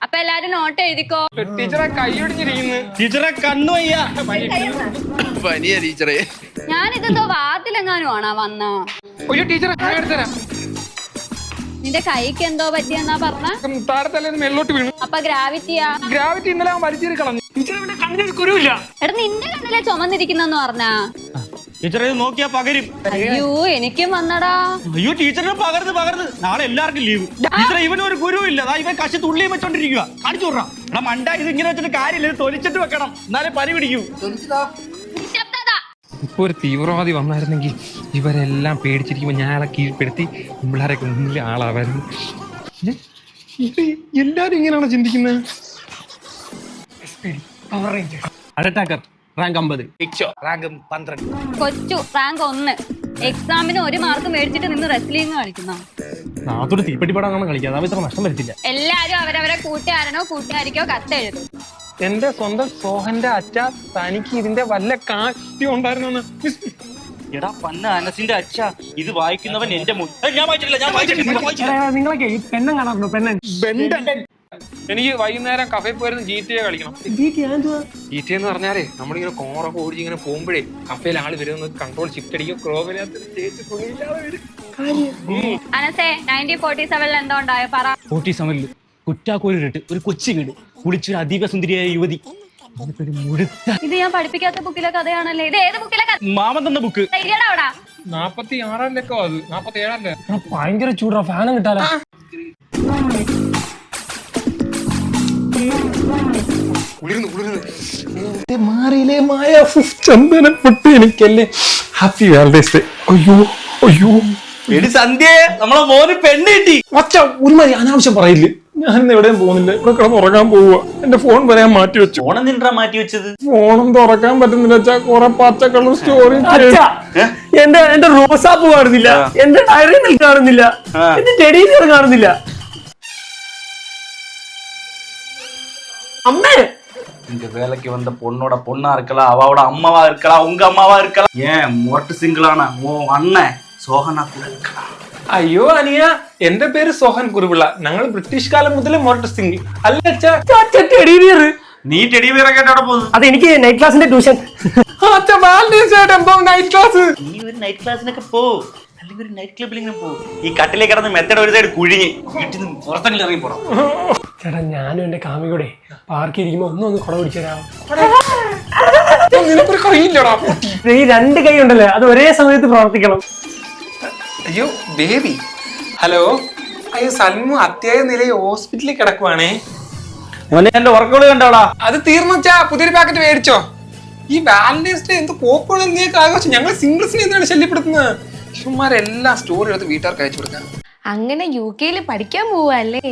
അപ്പൊ എല്ലാരും നോട്ട് എഴുതിക്കോ. ടീച്ചറെ കൈയൊടിഞ്ഞിരിക്കുന്നു. ടീച്ചറെ കണ്ണു വയ്യ. പനിയാ ടീച്ചറെ. ഞാനിതെന്തോ വാർത്തിലെങ്ങാനും ആണോ വന്ന? അയ്യോ ടീച്ചറെ കൈ എടുത്തരാം. നിന്റെ കൈക്ക് എന്തോ പറ്റിയെന്നാ പറഞ്ഞ? മുത്താരത്തല്ലേന്ന് മേലോട്ട് വീണു. അപ്പൊ ഗ്രാവിറ്റിയാ? ഗ്രാവിറ്റി ഇന്നലെ അവൻ വലിച്ചേറി കളഞ്ഞു. ടീച്ചറെ കണ്ണിന് കുരുവില്ല. എടാ നിന്റെ കണ്ണിലെ ചുമന്നിരിക്കുന്നെന്ന് പറഞ്ഞാ? ടീച്ചറെ നോക്കിയാ പകരും. അയ്യോ എനിക്കും വന്നടാ. അയ്യോ ടീച്ചറിന് പകർന്ന് നാളെ എല്ലാവർക്കും ലീവ്. ടീച്ചറെ ഇവനൊരു ഗുരുവില്ല. ഇവൻ കശി തുള്ളിയും വെച്ചോണ്ടിരിക്കുക. കാണിച്ചു വിടാം. എടാ മണ്ട, ഇത് ഇങ്ങനെ വെച്ചിട്ട് കാര്യമില്ല. ഇത് തൊലിച്ചിട്ട് വെക്കണം, എന്നാലേ പനി പിടിക്കൂ. ഇപ്പൊ ഒരു തീവ്രവാദി വന്നായിരുന്നെങ്കിൽ ഇവരെല്ലാം പേടിച്ചിരിക്കുമ്പോ ഞാൻ അയാളെ കീഴ്പ്പെടുത്തി പിള്ളേരൊക്കെ മുന്നിൽ ആളാവായിരുന്നു. എല്ലാരും ഇങ്ങനെയാണോ ചിന്തിക്കുന്നത്? Attacker rank 50, rank 12. കൊച്ചു റാങ്ക് 1. എക്സാമിന് 1 മാർക്ക് മേടിച്ചിട്ട് നിന്ന് റെസ്ലിംഗ് കളിക്കുന്ന നാത്തോട് തീപ്പെട്ടിപ്പാടാണ് കളിക്കുക. അതാ ഇത്ര നഷ്ടം വരുത്തില്ല. എല്ലാരും അവരവരെ കൂട്ടുകാരനോ കൂട്ടുകാരിക്കോ കത്തെഴുതും. എന്റെ സ്വന്തം സോഹന്റെ അച്ഛ, തനിക്ക് ഇതിന്റെ വല്ല കാര്യം ഉണ്ടായിരുന്നു? എടാ പന്ന അനസിന്റെ അച്ഛ, ഇത് വായിക്കുന്നവൻ എന്റെ ഞാൻ വായിച്ചിട്ടില്ല. നിങ്ങളൊക്കെ ഈ പെണ്ണം കാണാറുണ്ടോ? പെണ്ണൻ. എനിക്ക് വൈകുന്നേരം കഫേ പോയിരുന്നു GTA കളിക്കണം. GTA എന്ന് പറഞ്ഞാലേ നമ്മളിങ്ങനെ കോറൊക്കെ ഓടിച്ച് ഇങ്ങനെ പോകുമ്പോഴേ കഫേയിൽ ആള് വരുന്ന കൺട്രോൾ ഷിഫ്റ്റ് അടിക്കും. അനസേ 1947 എന്തോ ഉണ്ടായോ പറ. 47 കുറ്റാക്കോലിട്ട് ഒരു കൊച്ചു വീട്, കുളിച്ചൊരു അതീവ സുന്ദരിയായ യുവതി. ഇത് ഞാൻ പഠിപ്പിക്കാത്ത ബുക്കിലെ കഥയാണല്ലേ. ഇത് ഏത് ബുക്കിലെ കഥ? മാമൻ തന്ന ബുക്ക്. 46 അത് 47 ഭയങ്കര ചൂടാ, ഫാനും കിട്ടാലോ. മാറിയില്ലേ മായ ചന്ദനം പൊട്ടി എനിക്കല്ലേ. Happy valentine's day. അയ്യോ അയ്യോ എടി സന്ധ്യ, നമ്മളെ മോന് പെണ്ണ് കിട്ടി. ഒച്ച ഒരുമാതിരി അനാവശ്യം പറയില്ലേ. ഞാനിന്ന് എവിടെയും പോകുന്നില്ല, ഇവിടെ കിടന്ന് ഉറങ്ങാൻ പോവുക. എന്റെ ഫോൺ വരെ മാറ്റി വെച്ചു. ഫോൺ നിന്നാ മാറ്റി വെച്ചത്? ഫോണും തുറക്കാൻ പറ്റുന്നില്ല വെച്ചാ കുറെ പച്ചക്കളർ സ്റ്റോറി. എന്റെ റോസാപ്പ് കാണുന്നില്ല, എന്റെ ഡയറി മിൽക്ക് കാണുന്നില്ല, എന്റെ ടെഡി ബിയർ കാണുന്നില്ല. அம்மே இங்க வேலைக்கு வந்த பொண்ணோட பொண்ணா இருக்கலாம், அவளோட அம்மாவா இருக்கலாம், உங்க அம்மாவா இருக்கலாம், ஏன் மொரட்டு சிங்கிளான உன் அண்ணன் സോഹന കൂടെ இருக்கலாம். അയ്യോ അനിയ, എന്റെ പേര് സോഹൻ കുറുവിള. ഞങ്ങൾ ബ്രിട്ടീഷ് കാലം മുതലേ മൊറട്ട് സിംഗ് അല്ല. Teddy bear. നീ ടെഡി ബിയർ ഒക്കെ എവിടെ പോകുന്നു? അത് എനിക്ക് നൈറ്റ് ക്ലാസിന്റെ ട്യൂഷൻ. Night class. നീ ഒരു നൈറ്റ് ക്ലാസ്സിനൊക്കെ പോ, അല്ലെങ്കിൽ ഒരു നൈറ്റ് ക്ലബിലിങ്ങനെ പോ. ഈ കട്ടിലേക്ക് കിടന്ന് മെത്തയുടെ ഒരു സൈഡ് കുഴിഞ്ഞ് വീട്ടിൽ നിന്ന് പുറത്തെങ്കിലും ഇറങ്ങി പോണം. ചേട്ടാ ഞാനും എന്റെ കാമികൂടെ പാർക്ക് ഇരിക്കുമ്പോ ഒന്ന് കുട പിടിച്ചേരാ. ഈ 2 കൈ ഉണ്ടല്ലേ, അത് ഒരേ സമയത്ത് പ്രവർത്തിക്കണം. അയ്യോ ബേബി. ഹലോ. അയ്യോ സൽമു അത്യായ നിലയിൽ ഹോസ്പിറ്റലിൽ കിടക്കുവാണേ. എന്റെ വർക്കുകൾ കണ്ടോടാ. അത് തീർന്നുവെച്ചാ പുതിയൊരു പാക്കറ്റ് മേടിച്ചോ? ഈ വാലന്റൈൻസ് ഡേ എന്ത് പോപ്പുകൾ ആഘോഷം. ഞങ്ങൾ സിംഗിൾസിനെ എന്താണ് ശല്യപ്പെടുത്തുന്നത്? ചുമ്മാരെല്ലാം സ്റ്റോറി എടുത്ത് വീട്ടുകാർക്ക് അയച്ചു കൊടുക്കാം. അങ്ങനെ UK പഠിക്കാൻ പോവല്ലേ?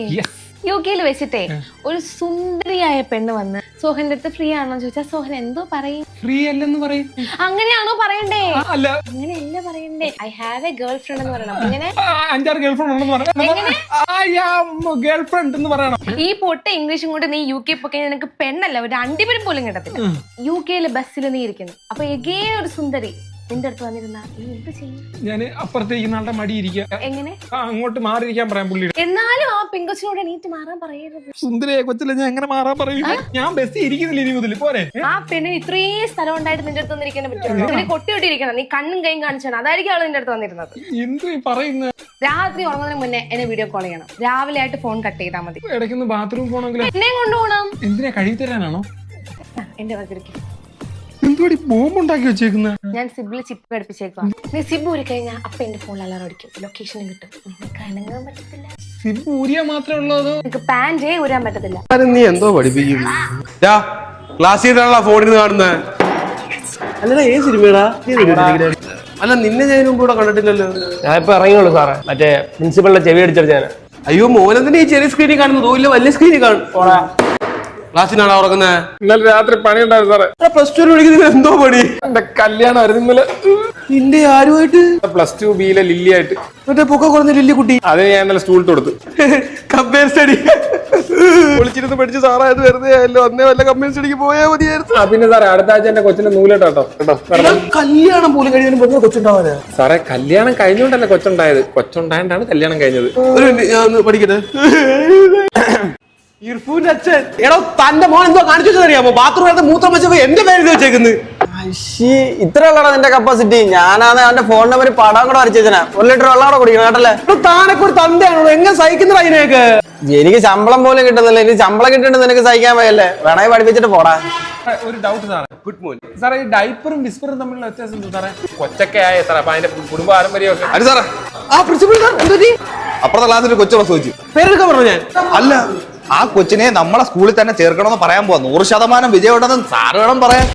UK വെച്ചിട്ടേ ഒരു സുന്ദരിയായ പെണ്ണ് വന്ന് സോഹന്റെ അടുത്ത് ഫ്രീ ആണോ ചോദിച്ചാ സോഹൻ എന്തോ പറയും? ഫ്രീ അല്ലെന്ന് പറയും. അങ്ങനെയാണോ പറയണ്ടേ? അല്ല അങ്ങനെയല്ല പറയണ്ടേ. I have A girl friend എന്ന് പറയണം. ഇങ്ങനെ 5-6 ഗേൾ ഫ്രണ്ട് ഉണ്ടെന്ന് പറയണം. ഗേൾ ഫ്രണ്ട് എന്ന് പറയണം. ഈ പൊട്ട ഇംഗ്ലീഷും കൊണ്ട് നീ UK പോയി നിനക്ക് പെണ്ണല്ല, ഒരു അണ്ടിപരും പോലും കിട്ടത്തില്ല. UK ബസ്സിൽ നീ ഇരിക്കുന്നു, അപ്പൊ എഗേ ഒരു സുന്ദരി നിന്റെ അടുത്ത് വന്നിരുന്നാ നീ എന്ത് ചെയ്യും? ഞാൻ അപ്പുറത്തേക്ക് ആളുടെ മടി ഇരിക്കുക. എങ്ങനെ? അങ്ങോട്ട് മാറിയിരിക്കാൻ പറയാം പുള്ളിയുടെ. എന്നാലും ആ പെങ്കൊച്ചിനോട് എണീറ്റ് മാറാൻ പറയരുത്. സുന്ദരിയെ കൊച്ചല്ലേ, ഞാൻ എങ്ങനെ മാറാൻ പറയും? ഞാൻ ബസ്സിൽ ഇരിക്കുന്നില്ല ഇനി മുതൽ. പോരെ ആ പെണ്ണിന് ഇത്രയും സ്ഥലം ഉണ്ടായിട്ട് നിന്റെ അടുത്ത് വന്നിരിക്കാൻ പറ്റുമോ? നീ കൊട്ടിയോട്ടിരിക്കണം, നീ കണ്ണും കൈയും കാണിച്ചാണ്, അതായിരിക്കും അവള് നിന്റെ അടുത്ത് വന്നിരുന്നത്. എന്തു പറയുന്നത്? രാത്രി ഉറങ്ങുന്നതിന് മുന്നേ എന്നെ വീഡിയോ കോൾ ചെയ്യണം. രാവിലെ ആയിട്ട് ഫോൺ കട്ട് ചെയ്താൽ മതി. ഇടയ്ക്കൊന്ന് ബാത്റൂം പോകണമെങ്കിൽ എന്നെ കൊണ്ടുപോകണം. എന്തിനാ? കഴി തരാനാണോ? എന്റെ വകയ്ക്ക് എന്തുവാടി ബോംബ് ഉണ്ടാക്കി വെച്ചേക്കുന്ന? ഞാൻ സിബില് ചിപ്പ് ഘടിപ്പിച്ചേക്കാം. നീ സിബ് ഊരി കഴിഞ്ഞാൽ അപ്പൊ എന്റെ ഫോണിൽ അലാറം അടിക്കും, ലൊക്കേഷനും കിട്ടും. നിനക്ക് അനങ്ങാൻ പറ്റത്തില്ല. സിബ് ഊരിയാ മാത്രമേ ഉള്ളൂ. നിനക്ക് പാൻറ്റേ ഊരാൻ പറ്റത്തില്ല. നീ എന്തോ പഠിപ്പിക്കും? ക്ലാസ് ചെയ്താണല്ലോ ഫോണിൽ കാണുന്നത്. അല്ലടാ ഏത് സിനിമയാടാ? അല്ല നിന്നെ ഞാൻ മുമ്പ് ഇവിടെ കണ്ടിട്ടില്ലല്ലോ. ഞാൻ ഇപ്പൊ ഇറങ്ങിയുള്ളൂ സാറേ. മറ്റേ പ്രിൻസിപ്പളിന്റെ ചെവി അടിച്ചടിച്ച ഞാൻ. അയ്യോ മോനെന്തിനാ ഈ ചെറിയ സ്ക്രീനിൽ കാണുന്നത്? ഇല്ല വലിയ സ്ക്രീനിൽ കാണും. ക്ലാസ്സിനാണോ ഉറങ്ങുന്നത്? ഇന്നലെ രാത്രി പണി ഉണ്ടായിരുന്നു സാറേ. +2 പഠിക്കുന്നത് എന്തോ പണി? എന്റെ കല്യാണം ആയിരുന്നു ഇന്നലെ. നിന്റെ ആരുമായിട്ട്? +2 ബിയിലെ ലില്ലി ആയിട്ട്. മറ്റേ പൊക്ക കുറഞ്ഞ ലില്ലി കുട്ടി. അത് ഞാൻ ഇന്നലെ സ്റ്റൂൾ കൊടുത്തു. കമ്പയർ സ്റ്റഡി വിളിച്ചിരുന്ന് പഠിച്ച് സാറായത് വെറുതെ ആയല്ലോ. അന്നേ വല്ല കമ്പയർ സ്റ്റഡിക്ക് പോയാൽ മതിയായിരുന്നു. പിന്നെ സാറേ അടുത്ത ആഴ്ച എന്റെ കൊച്ചിന്റെ നൂലേട്ടോ. കല്യാണം പോലും കഴിയാനും കൊച്ചുണ്ടാവാനാ സാറേ? കല്യാണം കഴിഞ്ഞോണ്ടല്ലേ കൊച്ചുണ്ടായത്. കൊച്ചുണ്ടായിട്ടാണ് കല്യാണം കഴിഞ്ഞത്. ഒരു മിനിറ്റ്, ഞാൻ ഒന്ന് പഠിക്കട്ടെ. ഇർഫൂന്റെ അച്ഛൻ എടോ തന്റെ മോൻ എന്തോ കാണിച്ചു വെച്ചറിയാമോ ബാത്റൂമിനകത്ത് മൂത്രം വെച്ചപ്പോ എന്റെ പേര് വെച്ചേക്കുന്നത്. ഇത്ര ഉള്ളടാ നിന്റെ കപ്പാസിറ്റി. ഞാനാണ് അവന്റെ ഫോൺ നമ്പർ പടം കൂടെ വരച്ചു വെച്ചാ 1 ലിറ്റർ വെള്ളം കൂടെ കുടിക്കണം കേട്ടല്ലേ. താനൊക്കെ ഒരു തന്തയാണോ എങ്ങനെ സഹിക്കുന്നത് അതിനേക്ക്? എനിക്ക് ശമ്പളം പോലും കിട്ടുന്നില്ല. എനിക്ക് ശമ്പളം കിട്ടിയിട്ട് നിനക്ക് സഹിക്കാൻ വയ്യല്ലേ. വേണമെങ്കിൽ പഠിപ്പിച്ചിട്ട് പോടാ. ഒരു ഡൗട്ട് സാറേ. ഗുഡ് മോർണിംഗ് സാറേ. ഈ ഡൈപ്പറും വിസ്പറും തമ്മിലുള്ള വ്യത്യാസം എന്താ സാറേ? കൊച്ചൊക്കെ ആയ സാറേ, അപ്പൊ അതിന്റെ കുടുംബ പാരമ്പര്യമൊക്കെ. അത് സാറേ ആ പ്രിൻസിപ്പൽ സാർ എന്തോ അപ്പുറത്തെ ക്ലാസ്സിൽ കൊച്ചു പ്രസവിച്ചു. പേരെടുക്കാൻ പറഞ്ഞു ഞാൻ. അല്ല, ആ കൊച്ചിനെ നമ്മളെ സ്കൂളിൽ തന്നെ ചേർക്കണമെന്ന് പറയാൻ പോവാ. 100% വിജയം ഉണ്ടെന്ന് സാറ് വേണം പറയാൻ.